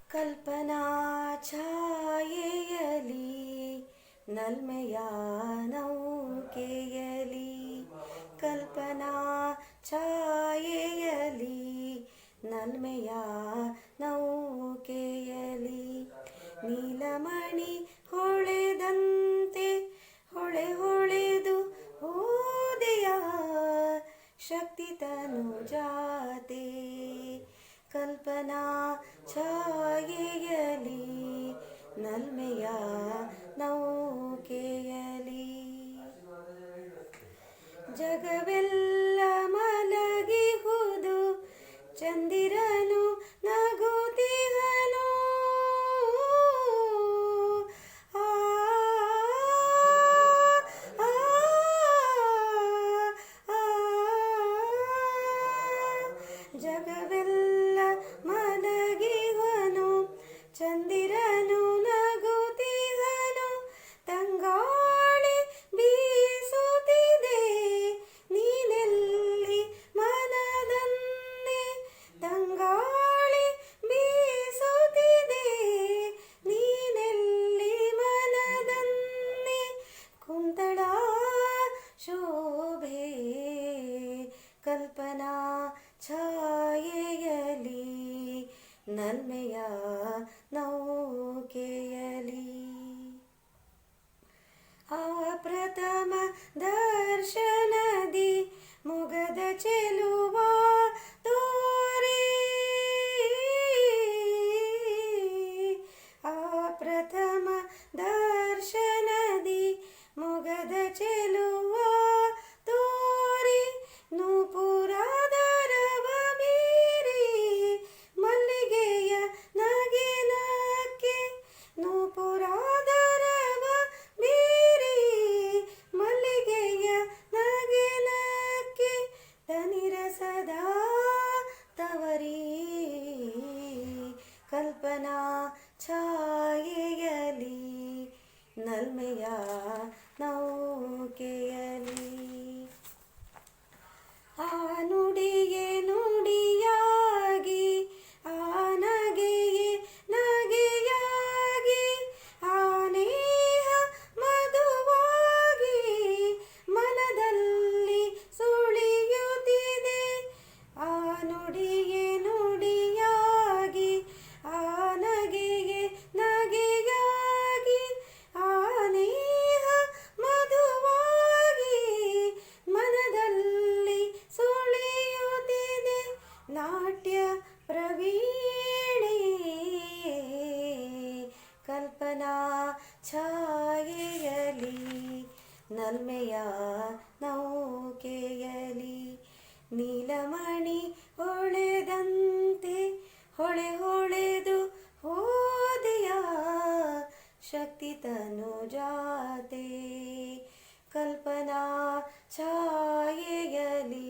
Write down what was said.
ಕಲ್ಪನಾ ಛಾಯೆಯಲಿ ನಲ್ಮೆಯ ನೌಕೆಯಲಿ, ಕಲ್ಪನಾ ಛಾಯೆಯಲಿ ನಲ್ಮೆಯ ನೌಕೆಯಲಿ, ನೀಲಮಣಿ ಹೊಳೆದಂತೆ ಹೊಳೆ ಹೊಳೆದು ಹೋದೆಯ ಶಕ್ತಿ ತನುಜಾತೆ. ಕಲ್ಪನಾ ಛಾಯೆಯಲಿ ನಲ್ಮೆಯ ನೌಕೆಯಲಿ, ಜಗವೆಲ್ಲ ಮಲಗಿಹುದು ಚಂದಿರನು ನಗುತ್ತಿಹನು. ಜಗವೆಲ್ಲ ಮಲಗಿಹನು ಚಂದಿರನು ನಗುತ್ತಿಹನು. ತಂಗಾಳಿ ಬೀಸುತ್ತಿದೆ ನೀನೆಲ್ಲಿ ಮನದನ್ನೇ, ತಂಗಾಳಿ ಬೀಸುತ್ತಿದೆ ನೀನೆಲ್ಲಿ ಮನದನ್ನೇ. ಕುಂತಳ ಶೋಭೆ ಕಲ್ಪನಾ ಛಾಯೆಯಲಿ ನಲ್ಮೆಯ ನೌಕೆಯಲಿ, ಆ ಪ್ರಥಮ ದರ್ಶನದಿ ಮೊಗದ ಚೆಲುವ ತೋರಿ, ಆ ಪ್ರಥಮ ದರ್ಶನದಿ ಮೊಗದ ಚೆಲುವ ತೋರಿ, ನೂಪುರದರವ ಮೀರಿ ಮಲ್ಲಿಗೆಯ ನಗಿನಕ್ಕೆ, ನೂಪುರದರವ ಮೀರಿ ಮಲ್ಲಿಗೆಯ ನಗಿನಕ್ಕೆ. ತನಿರಸದ ತವರಿ ಕಲ್ಪನಾ ಛಾಯೆಯಲಿ ನಲ್ಮೆಯ ನೌಕೆಯಲಿ, ಆ ನುಡಿಯೇ ನುಡಿಯಾಗಿ ಆ ನಗೆಯೇ ನಗೆಯಾಗಿ, ಆ ನೇಹ ಮಧುವಾಗಿ ಮನದಲ್ಲಿ ಸುಳಿಯುತ್ತಿದೆ. ಆ ನುಡಿಯೇ ನುಡಿಯಾಗಿ ಆ ನಗೆಯೇ ನಗೆಯಾಗಿ, ಆ ನೇಹ ಮಧುವಾಗಿ ಮನದಲ್ಲಿ ಸುಳಿಯುತ್ತಿದೆ. ನಾಟ್ಯ ಪ್ರವೀಣೆ ಕಲ್ಪನಾ ಛಾಯೆಯಲಿ ನಲ್ಮೆಯ ನೌಕೆಯಲಿ, ನೀಲಮಣಿ ಹೊಳೆದಂತೆ ಹೊಳೆ ಹೊಳೆದು ಹೋದೆಯ ಶಕ್ತಿ ತನುಜಾತೆ. ಕಲ್ಪನಾ ಛಾಯೆಯಲಿ